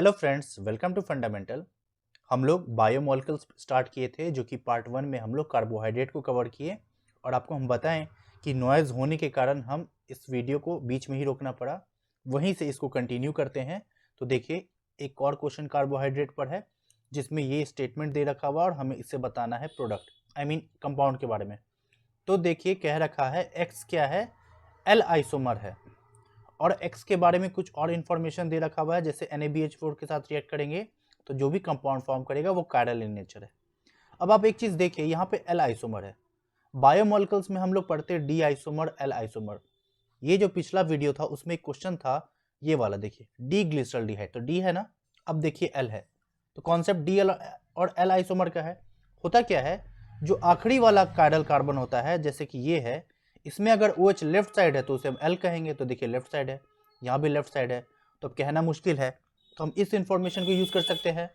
Hello friends, welcome to fundamental. हम लोग biomolecules start किए थे, जो कि पार्ट 1 में हम लोग कार्बोहाइड्रेट को कवर किए और आपको हम बताएं कि नॉइज़ होने के कारण हम इस वीडियो को बीच में ही रोकना पड़ा। वहीं से इसको कंटिन्यू करते हैं। तो देखिए, एक और क्वेश्चन कार्बोहाइड्रेट पर है जिसमें ये स्टेटमेंट दे रखा हुआ और हमें इससे बताना है प्रोडक्ट कंपाउंड के बारे में। तो देखिए, कह रखा है एक्स क्या है, एल आइसोमर है और X के बारे में कुछ और इन्फॉर्मेशन दे रखा हुआ है। जैसे NaBH4 के साथ रिएक्ट करेंगे तो जो भी कंपाउंड फॉर्म करेगा वो कायरल इन नेचर है। अब आप एक चीज देखिए, यहाँ पे L आइसोमर है। बायोमोलिक्यूल्स में हम लोग पढ़ते हैं डी आइसोमर, L आइसोमर। ये जो पिछला वीडियो था उसमें एक क्वेश्चन था ये वाला, देखिए डी ग्लिसरॉल्डिहाइड, तो डी है ना। अब देखिए L है, तो कॉन्सेप्ट डी और L आइसोमर का है। होता क्या है, जो आखिरी वाला कायरल कार्बन होता है, जैसे कि ये है, इसमें अगर OH लेफ्ट साइड है तो उसे हम L कहेंगे। तो देखिए लेफ्ट साइड है, यहाँ भी लेफ्ट साइड है, तो अब कहना मुश्किल है, तो हम इस इंफॉर्मेशन को यूज कर सकते हैं।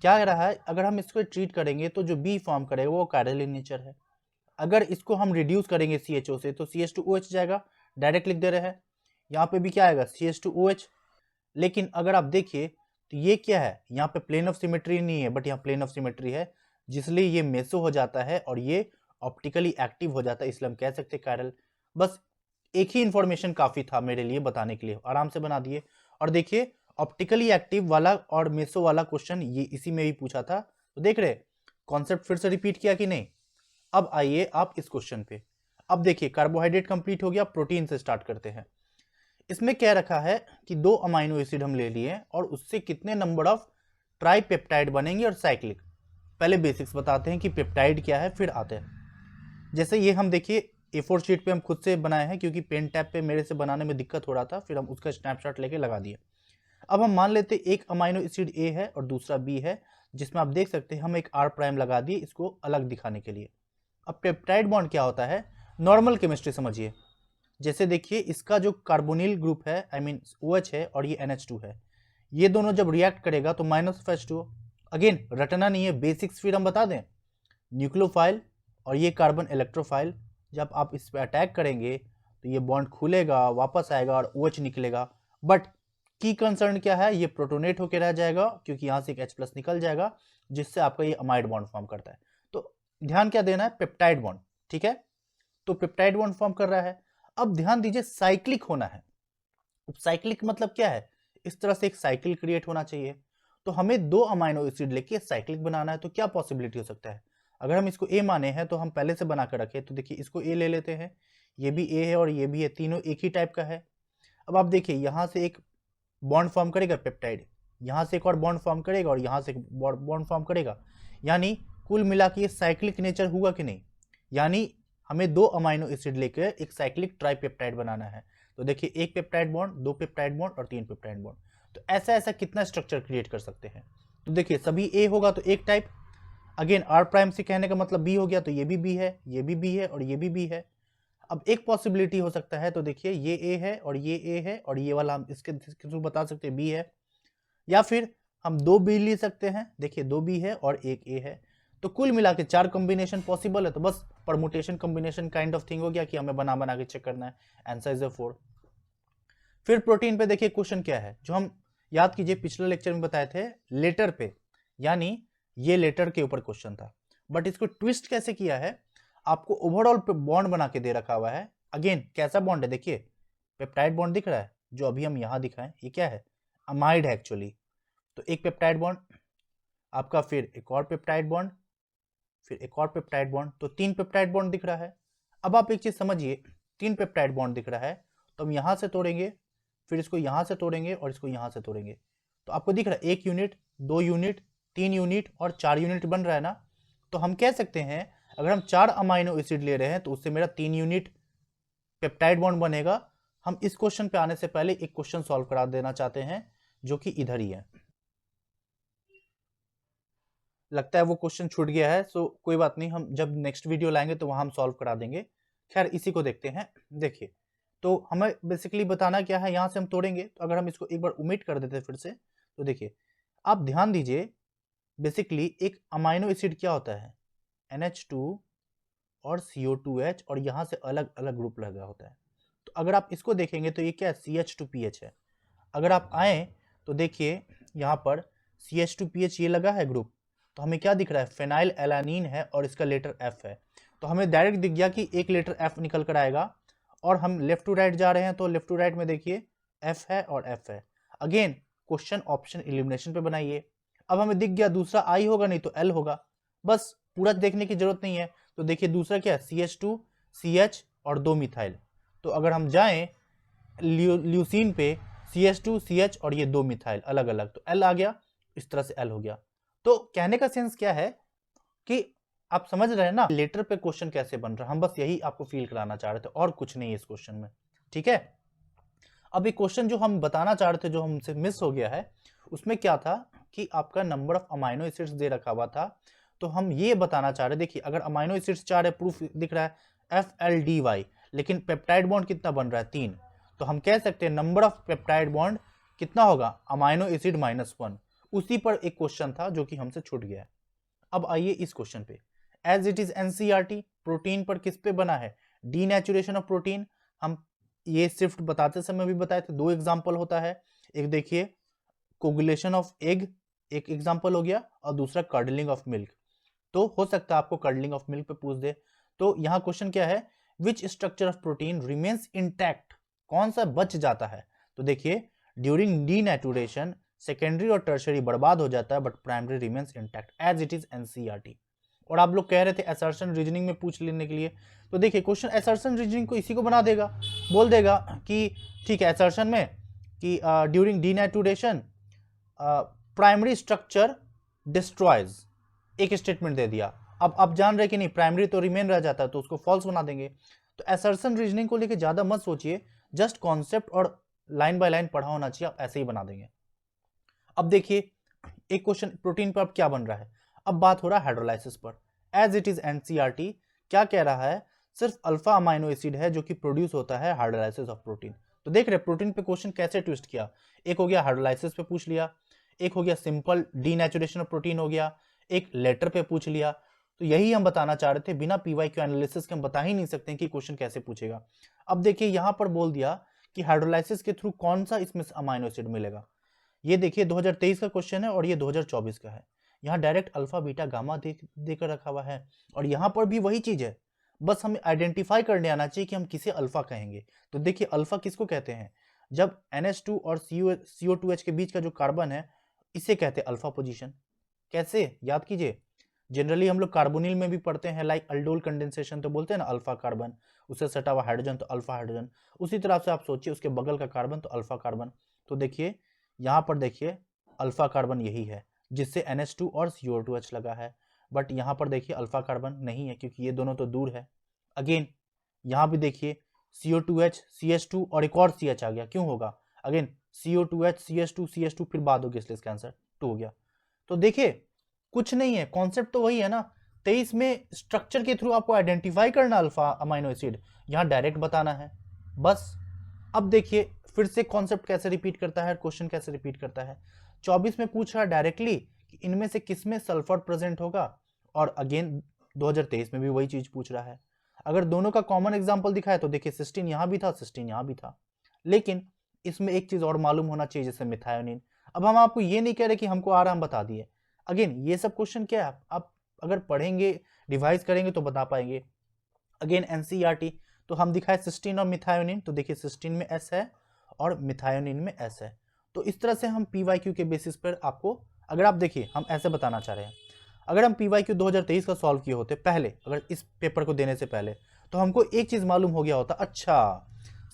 क्या रहा है, अगर हम इसको ट्रीट करेंगे तो जो बी फॉर्म करेगा वो कायरल इन नेचर है। अगर इसको हम रिड्यूस करेंगे CHO से तो CH2OH जाएगा, डायरेक्ट लिख दे रहे हैं। यहाँ पे भी क्या आएगा, CH2OH। लेकिन अगर आप देखिए तो ये क्या है, यहाँ पे प्लेन ऑफ सिमेट्री नहीं है, बट यहाँ प्लेन ऑफ सिमेट्री है, जिसलिए ये मेसो हो जाता है और ये ऑप्टिकली एक्टिव हो जाता है, इसलिए हम कह सकते हैं कायरल। बस एक ही इंफॉर्मेशन काफी था मेरे लिए बताने के लिए, आराम से बना दिए। और देखिए, ऑप्टिकली एक्टिव वाला और मेसो वाला क्वेश्चन ये इसी में भी पूछा था, तो देख रहे कॉन्सेप्ट फिर से रिपीट किया कि नहीं। अब आइए आप इस क्वेश्चन पे। अब देखिए, कार्बोहाइड्रेट कंप्लीट हो गया, प्रोटीन से स्टार्ट करते हैं। इसमें क्या रखा है कि 2 अमाइनो एसिड हम ले लिए और उससे कितने नंबर ऑफ ट्राइपेप्टाइड बनेंगे और साइक्लिक। पहले बेसिक्स बताते हैं कि पेप्टाइड क्या है, फिर आते हैं। जैसे ये हम देखिए A4 शीट पे हम खुद से बनाए हैं, क्योंकि पेन टैब पे मेरे से बनाने में दिक्कत हो रहा था, फिर हम उसका स्नैपशॉट लेके लगा दिए। अब हम मान लेते एक अमाइनो एसिड A है और दूसरा B है, जिसमें आप देख सकते हैं हम एक R प्राइम लगा दिए इसको अलग दिखाने के लिए। अब पेप्टाइड बॉन्ड क्या होता है, नॉर्मल केमिस्ट्री समझिए। जैसे देखिए, इसका जो कार्बोनिल ग्रुप है, OH है और ये NH2 है, ये दोनों जब रिएक्ट करेगा तो -H2O। अगेन रटना नहीं है, बेसिक्स फिर हम बता दें। न्यूक्लियोफाइल और ये कार्बन इलेक्ट्रोफाइल, जब आप इस पर अटैक करेंगे तो ये बॉन्ड खुलेगा, वापस आएगा और OH निकलेगा। बट की कंसर्न क्या है, ये प्रोटोनेट होकर रह जाएगा, क्योंकि यहाँ से एक H+ निकल जाएगा, जिससे आपका ये अमाइड बॉन्ड फॉर्म करता है। तो ध्यान क्या देना है, पेप्टाइड बॉन्ड, ठीक है। तो पेप्टाइड बॉन्ड फॉर्म कर रहा है। अब ध्यान दीजिए, साइक्लिक होना है। साइक्लिक मतलब क्या है, इस तरह से एक साइकिल क्रिएट होना चाहिए। तो हमें 2 अमाइनो एसिड लेके साइक्लिक बनाना है। तो क्या पॉसिबिलिटी हो सकता है, अगर हम इसको A माने हैं तो हम पहले से बना कर रखे, तो देखिए इसको A ले लेते हैं, ये भी A है और ये भी है, तीनों एक ही टाइप का है। अब आप देखिए, यहाँ से एक बॉन्ड फॉर्म करेगा पेप्टाइड, यहाँ से एक और बॉन्ड फॉर्म करेगा और यहाँ से एक बॉन्ड फॉर्म करेगा, यानी कुल मिला के ये साइक्लिक नेचर हुआ कि नहीं। यानी हमें 2 अमाइनो एसिड लेकर एक साइक्लिक ट्राइपेप्टाइड बनाना है। तो देखिए, एक पेप्टाइड बॉन्ड, 2 पेप्टाइड बॉन्ड और 3 पेप्टाइड बॉन्ड। तो ऐसा ऐसा कितना स्ट्रक्चर क्रिएट कर सकते हैं। तो देखिए, सभी A होगा तो एक टाइप। अगेन R प्राइम से कहने का मतलब B हो गया, तो ये भी B है, ये भी B है और ये भी B है। अब एक पॉसिबिलिटी हो सकता है, तो देखिए ये A है और ये A है और ये वाला हम इसके थ्रू बता सकते हैं B है, या फिर हम 2 B ले सकते हैं। देखिए 2 B है और एक A है, तो कुल मिला के 4 कॉम्बिनेशन पॉसिबल है। तो बस permutation combination kind of thing हो गया कि हमें बना बना के चेक करना है। Answer is 4। फिर प्रोटीन पे देखिए क्वेश्चन क्या है, जो हम याद कीजिए पिछले लेक्चर में बताए थे लेटर पे, यानी ये लेटर के ऊपर क्वेश्चन था, बट इसको ट्विस्ट कैसे किया है, आपको ओवरऑल पे बॉन्ड बना के दे रखा हुआ है। अगेन कैसा बॉन्ड है, देखिए पेप्टाइड बॉन्ड दिख रहा है, जो अभी हम यहां दिखाएं, ये क्या है, अमाइड है एक्चुअली। तो एक पेप्टाइड बॉन्ड आपका, फिर एक और पेप्टाइड बॉन्ड, फिर एक और पेप्टाइड बॉन्ड, तो 3 पेप्टाइड बॉन्ड दिख रहा है। अब आप एक चीज समझिए, 3 पेप्टाइड बॉन्ड दिख रहा है, तो हम यहां से तोड़ेंगे, फिर इसको यहां से तोड़ेंगे और इसको यहां से तोड़ेंगे, तो आपको दिख रहा है 1 यूनिट, 2 यूनिट, 3 यूनिट और 4 यूनिट बन रहा है ना। तो हम कह सकते हैं, अगर हम 4 अमाइनो एसिड ले रहे हैं तो उससे मेरा 3 यूनिट पेप्टाइड बॉन्ड बनेगा। हम इस क्वेश्चन पे आने से पहले एक क्वेश्चन सॉल्व करा देना चाहते हैं, जो कि इधर ही है। लगता है वो क्वेश्चन छूट गया है, सो कोई बात नहीं, हम जब नेक्स्ट वीडियो लाएंगे तो वहां हम सॉल्व करा देंगे। खैर इसी को देखते हैं। देखिए, तो हमें बेसिकली बताना क्या है, यहाँ से हम तोड़ेंगे, तो अगर हम इसको एक बार ओमिट कर देते फिर से, तो देखिए आप ध्यान दीजिए, बेसिकली एक अमाइनो एसिड क्या होता है, NH2 और CO2H, और यहाँ से अलग अलग ग्रुप लगा होता है। तो अगर आप इसको देखेंगे तो ये क्या है, CH2PH है। अगर आप आए तो देखिए, यहाँ पर CH2PH ये लगा है ग्रुप, तो हमें क्या दिख रहा है, फेनाइल एलानीन है और इसका लेटर F है। तो हमें डायरेक्ट दिख गया कि एक लेटर F निकल कर आएगा, और हम लेफ्ट टू राइट जा रहे हैं तो लेफ्ट टू राइट में देखिए F है और F है। अगेन क्वेश्चन ऑप्शन एलिमिनेशन पे बनाइए। अब हमें दिख गया दूसरा I होगा, नहीं तो L होगा, बस पूरा देखने की जरूरत नहीं है। तो देखिए दूसरा क्या है, CH2 CH और 2 मिथाइल। तो अगर हम जाएं ल्यूसीन पे, CH2 CH और ये 2 मिथाइल अलग अलग, तो L आ गया, इस तरह से L हो गया। तो कहने का सेंस क्या है कि आप समझ रहे हैं ना लेटर पे क्वेश्चन कैसे बन रहा है, हम बस यही आपको फील कराना चाह रहे थे और कुछ नहीं है इस क्वेश्चन में, ठीक है। अब एक क्वेश्चन जो हम बताना चाह रहे थे, जो हमसे मिस हो गया है, उसमें क्या था कि आपका नंबर ऑफ अमाइनो एसिड्स दे रखा हुआ था, तो हम ये बताना चाह रहे, देखिए अगर अमाइनो एसिड्स 4 है, प्रूफ दिख रहा है FLDY, लेकिन पेप्टाइड बॉन्ड कितना बन रहा है 3, तो हम कह सकते हैं नंबर ऑफ पेप्टाइड बॉन्ड कितना होगा, अमाइनो एसिड -1। उसी पर एक क्वेश्चन था जो कि हमसे छूट गया है। अब आइए इस क्वेश्चन पे, as it is NCERT, protein पर किस पे बना है, डीनेचुरेशन ऑफ प्रोटीन। हम ये सिर्फ बताते समय भी बताए थे, 2 एग्जाम्पल होता है, एक देखिए कोगुलेशन ऑफ एग एक एग्जाम्पल हो गया, और दूसरा कर्डलिंग ऑफ मिल्क। तो हो सकता है आपको कर्डलिंग ऑफ मिल्क पे पूछ दे। तो यहाँ क्वेश्चन क्या है, which structure of protein remains intact, कौन सा बच जाता है। तो देखिए ड्यूरिंग डीनेचुरेशन सेकेंडरी और टर्शरी बर्बाद हो जाता है, but primary remains intact as it is NCERT। और आप लोग कह रहे थे असर्शन रीजनिंग में पूछ लेने के लिए, तो देखिए क्वेश्चन असर्शन रीजनिंग को इसी को बना देगा, बोल देगा कि ठीक है असर्शन में कि during denaturation primary structure destroys, एक स्टेटमेंट दे दिया। अब आप जान रहे कि नहीं प्राइमरी तो रिमेन रह जाता है, तो उसको फॉल्स बना देंगे। तो असर्शन रीजनिंग को लेके ज्यादा मत सोचिए, जस्ट कॉन्सेप्ट और लाइन बाय लाइन पढ़ा होना चाहिए, आप ऐसे ही बना देंगे। अब देखिए एक क्वेश्चन प्रोटीन पर अब क्या बन रहा है, अब बात हो रहा है हाइड्रोलाइसिस पर। एज इट इज NCERT क्या कह रहा है, सिर्फ अल्फा अमाइनो एसिड है जो कि प्रोड्यूस होता है हाइड्रोलाइसिस ऑफ प्रोटीन। तो देख रहे प्रोटीन पे क्वेश्चन कैसे ट्विस्ट किया, एक हो गया हाइड्रोलाइसिस पे पूछ लिया, एक हो गया सिंपल डीनेचुरेशन ऑफ प्रोटीन हो गया, एक लेटर पे पूछ लिया। तो यही हम बताना चाह रहे थे, बिना PYQ एनालिसिस के हम बता ही नहीं सकते कि क्वेश्चन कैसे पूछेगा। अब देखिए यहां पर बोल दिया कि हाइड्रोलाइसिस के थ्रू कौन सा इसमें अमाइनो एसिड मिलेगा। ये देखिए 2023 का क्वेश्चन है और ये 2024 का है, यहाँ डायरेक्ट अल्फा बीटा गामा देकर रखा हुआ है, और यहाँ पर भी वही चीज है, बस हमें आइडेंटिफाई करने आना चाहिए कि हम किसे अल्फा कहेंगे। तो देखिए अल्फा किसको कहते हैं, जब NH2 और CO2H के बीच का जो कार्बन है, इसे कहते हैं अल्फा पोजीशन। कैसे, याद कीजिए, जनरली हम लोग कार्बोनिल में भी पढ़ते हैं, लाइक अल्डोल कंडेंसेशन, तो बोलते हैं ना अल्फा कार्बन, उससे सटा हुआ हाइड्रोजन तो अल्फा हाइड्रोजन। उसी तरह से आप सोचिए उसके बगल का कार्बन तो अल्फा कार्बन। तो देखिए यहाँ पर देखिए अल्फा कार्बन यही है जिससे NH2 और CO2H लगा है, बट यहाँ पर देखिए अल्फा कार्बन नहीं है क्योंकि ये दोनों तो दूर है। अगेन यहाँ भी देखिए CO2H CH2 और एक और CH आ गया, क्यों होगा, अगेन CO2H CH2 फिर बाद होगी, इसलिए इसका आंसर 2 हो गया। तो देखिए कुछ नहीं है, कॉन्सेप्ट तो वही है ना। 23 में स्ट्रक्चर के थ्रू आपको आइडेंटिफाई करना अल्फा अमाइनो एसिड, यहाँ डायरेक्ट बताना है बस। अब देखिए फिर से कॉन्सेप्ट कैसे रिपीट करता है, क्वेश्चन कैसे रिपीट करता है। 24 में पूछ रहा है डायरेक्टली कि इनमें से किसमें सल्फर प्रेजेंट होगा, और अगेन 2023 में भी वही चीज पूछ रहा है। अगर दोनों का कॉमन एग्जांपल दिखाए तो देखिए सिस्टीन यहाँ भी था, सिस्टीन यहाँ भी था, लेकिन इसमें एक चीज और मालूम होना चाहिए जैसे मिथायोनिन। अब हम आपको ये नहीं कह रहे कि हमको आराम बता दिए, अगेन ये सब क्वेश्चन क्या है, आप अगर पढ़ेंगे रिवाइज करेंगे तो बता पाएंगे। अगेन NCERT, तो हम दिखाए सिस्टीन और मिथायोनिन, तो देखिए सिस्टीन में S है और मिथायोनिन में S है। तो इस तरह से हम PYQ के बेसिस पर आपको, अगर आप देखिए हम ऐसे बताना चाह रहे हैं, अगर हम PYQ 2023 का सॉल्व किए होते पहले, अगर इस पेपर को देने से पहले, तो हमको एक चीज मालूम हो गया होता, अच्छा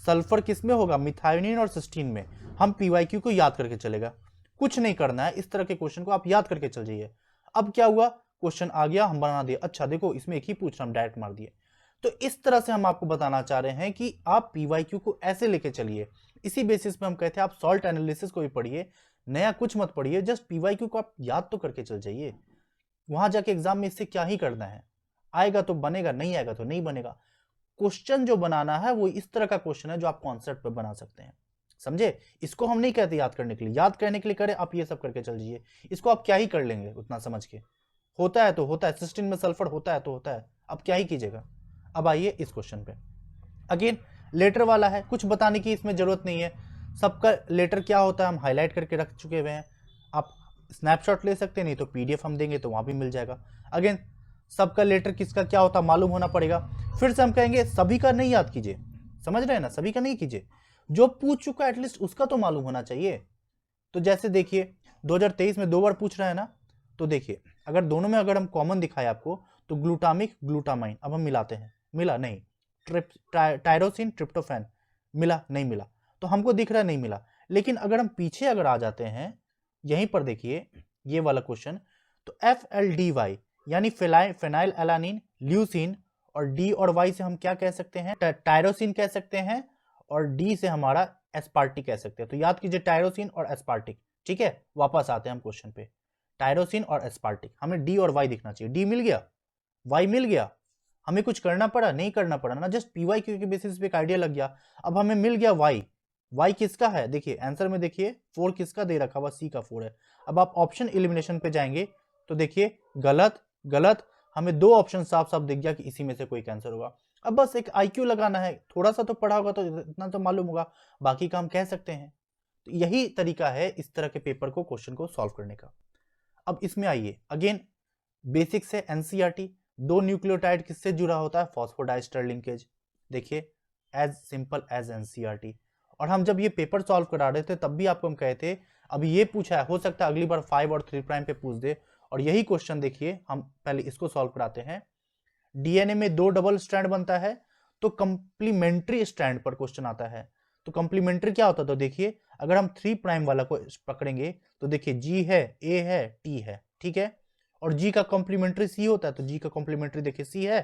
सल्फर किस में होगा, मिथायोनिन और सिस्टीन में। हम PYQ को याद करके चलेगा, कुछ नहीं करना है, इस तरह के क्वेश्चन को आप याद करके चल जाइए। अब क्या हुआ, क्वेश्चन आ गया, हम बना दिए, अच्छा देखो इसमें एक ही पूछ रहा, हम डायरेक्ट मार दिए। तो इस तरह से हम आपको बताना चाह रहे हैं कि आप PYQ को ऐसे लेके चलिए। इसी बेसिस पे हम कहते हैं आप सॉल्ट एनालिसिस को भी पढ़िए, नया कुछ मत पढ़िए, जस्ट PYQ को आप याद तो करके चल जाइए। वहां जाके एग्जाम में इससे क्या ही करना है, आएगा तो बनेगा, नहीं आएगा तो नहीं बनेगा। क्वेश्चन जो बनाना है वो इस तरह का क्वेश्चन है जो आप कॉन्सेप्ट पे बना सकते हैं, समझे। इसको हम नहीं कहते याद करने के लिए, याद करने के लिए करें आप ये सब करके चल जाइए, इसको आप क्या ही कर लेंगे उतना समझ के, होता है तो होता है, सिस्टीन में सल्फर होता है तो होता है, अब क्या ही कीजिएगा। अब आइए इस क्वेश्चन पे, अगेन लेटर वाला है, कुछ बताने की इसमें जरूरत नहीं है, सबका लेटर क्या होता है हम हाईलाइट करके रख चुके हुए हैं। आप स्नैपशॉट ले सकते हैं, नहीं तो पीडीएफ हम देंगे तो वहाँ भी मिल जाएगा। अगेन सबका लेटर किसका क्या होता मालूम होना पड़ेगा। फिर से हम कहेंगे सभी का नहीं याद कीजिए, समझ रहे हैं ना, सभी का नहीं कीजिए, जो पूछ चुका है एटलीस्ट उसका तो मालूम होना चाहिए। तो जैसे देखिए 2023 में 2 बार पूछ रहा है ना, तो देखिए अगर दोनों में अगर हम कॉमन दिखाए आपको तो ग्लूटामिक ग्लूटामाइन, अब हम मिलाते हैं, मिला नहीं, टायरोसिन ट्रिप्टोफैन मिला नहीं मिला, तो हमको दिख रहा है नहीं मिला। लेकिन अगर हम पीछे अगर आ जाते हैं यहीं पर देखिए ये वाला क्वेश्चन, तो FLDY यानी फेनाइल एलानिन ल्यूसीन, और डी और वाई से हम क्या कह सकते हैं, टायरोसिन कह सकते हैं, और डी से हमारा एस्पार्टिक कह सकते हैं। तो याद कीजिए टायरोसिन और एस्पार्टिक, ठीक है। वापस आते हैं हम क्वेश्चन पे, टायरोसिन और एस्पार्टिक, हमें डी और वाई दिखना चाहिए। डी मिल गया, वाई मिल गया, हमें कुछ करना पड़ा नहीं करना पड़ा ना, जस्ट पीवाई क्यू के बेसिस पे एक आइडिया लग गया। अब हमें मिल गया वाई, वाई किसका है, देखिए आंसर में देखिए 4 किसका दे रखा हुआ, सी का 4 है। अब आप ऑप्शन एलिमिनेशन पे जाएंगे तो देखिए गलत गलत, हमें 2 ऑप्शन साफ साफ दिख गया कि इसी में से कोई आंसर होगा। अब बस एक आईक्यू लगाना है, थोड़ा सा तो पढ़ा होगा तो इतना तो मालूम होगा, बाकी का हम कह सकते हैं। तो यही तरीका है इस तरह के पेपर को, क्वेश्चन को सॉल्व करने का। अब इसमें आइए अगेन बेसिक से एनसीईआरटी, 2 न्यूक्लियोटाइड किससे जुड़ा होता है, फॉस्फोडाइस्टर लिंकेज, देखिए एज सिंपल एज एनसीईआरटी। और हम जब ये पेपर सॉल्व करा रहे थे तब भी आपको हम कहे थे अभी ये पूछा है, हो सकता है अगली बार 5 और 3 प्राइम पे पूछ दे। और यही क्वेश्चन देखिए, हम पहले इसको सॉल्व कराते हैं। डीएनए में 2 डबल स्ट्रैंड बनता है तो कंप्लीमेंट्री स्ट्रैंड पर क्वेश्चन आता है। तो कंप्लीमेंट्री क्या होता है, तो देखिए अगर हम 3 प्राइम वाला को पकड़ेंगे तो देखिए जी है, ए है, टी है, ठीक है, और जी का कॉम्प्लीमेंट्री सी होता है, तो जी का कॉम्प्लीमेंट्री देखिए सी है।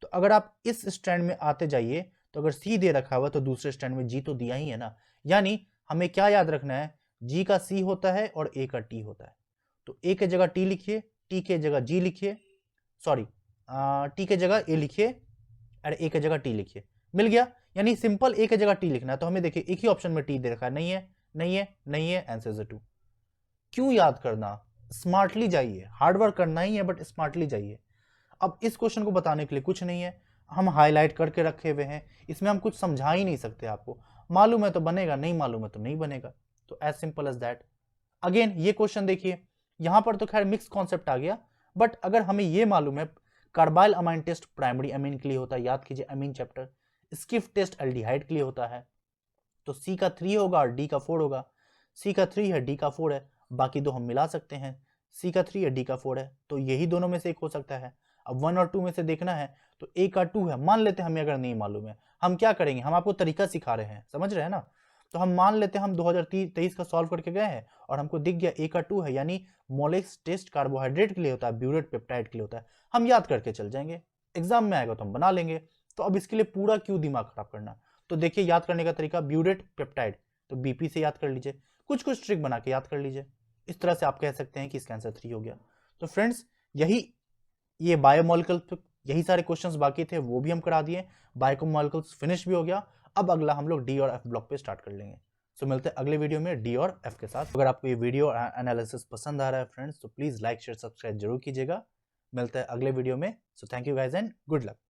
तो अगर आप इस स्टैंड में आते जाइए तो अगर सी दे रखा हुआ तो दूसरे स्टैंड में जी तो दिया ही है ना, यानी हमें क्या याद रखना है, जी का सी होता है और ए का टी होता है। तो ए के जगह टी लिखिए, टी के जगह जी लिखिए, सॉरी टी के जगह ए लिखिए और ए के जगह टी लिखिए, मिल गया। यानी सिंपल ए के जगह टी लिखना है। तो हमें देखिए एक ही ऑप्शन में टी दे रखा है, नहीं है नहीं है नहीं है, आंसर इज 2। क्यों याद करना, स्मार्टली जाइए, हार्डवर्क करना ही है बट स्मार्टली जाइए। अब इस क्वेश्चन को बताने के लिए कुछ नहीं है, हम हाईलाइट करके रखे हुए हैं, इसमें हम कुछ समझा ही नहीं सकते आपको, मालूम है तो बनेगा, नहीं मालूम है तो नहीं बनेगा। तो as simple as that. Again ये क्वेश्चन देखिए, यहां पर तो खैर मिक्स कॉन्सेप्ट आ गया, बट अगर हमें ये मालूम है carbylamine test primary amine के लिए होता है, याद कीजिए amine chapter. Schiff test aldehyde के लिए होता है। तो सी का 3 होगा और डी का 4 होगा, सी का 3 है, डी का 4 है, बाकी दो हम मिला सकते हैं, सी का 3 है, डी का 4 है, तो यही दोनों में से एक हो सकता है। अब 1 और 2 में से देखना है तो ए का 2 है, मान लेते हैं हमें अगर नहीं मालूम है, हम क्या करेंगे, हम आपको तरीका सिखा रहे हैं, समझ रहे हैं ना। तो हम मान लेते हैं हम 2023 का सॉल्व करके गए हैं और हमको दिख गया ए का 2 है, यानी मोलेक्स टेस्ट कार्बोहाइड्रेट के लिए होता है, ब्यूरेट पेप्टाइड के लिए होता है, हम याद करके चल जाएंगे, एग्जाम में आएगा तो हम बना लेंगे। तो अब इसके लिए पूरा क्यों दिमाग खराब करना। तो देखिए याद करने का तरीका, ब्यूरेट पेप्टाइड तो बीपी से याद कर लीजिए, कुछ कुछ ट्रिक बना के याद कर लीजिए, इस तरह से आप कह सकते हैं कि इसका आंसर 3 हो गया। तो फ्रेंड्स यही ये बायोमोलिकुल, यही सारे क्वेश्चंस बाकी थे वो भी हम करा दिए, बायोमोलिकुल्स फिनिश भी हो गया। अब अगला हम लोग डी और एफ ब्लॉक पे स्टार्ट कर लेंगे। सो मिलते हैं अगले वीडियो में डी और एफ के साथ। अगर आपको ये वीडियो एनालिसिस पसंद आ रहा है फ्रेंड्स तो प्लीज लाइक शेयर सब्सक्राइब जरूर कीजिएगा। मिलते हैं अगले वीडियो में। So thank you guys and good luck.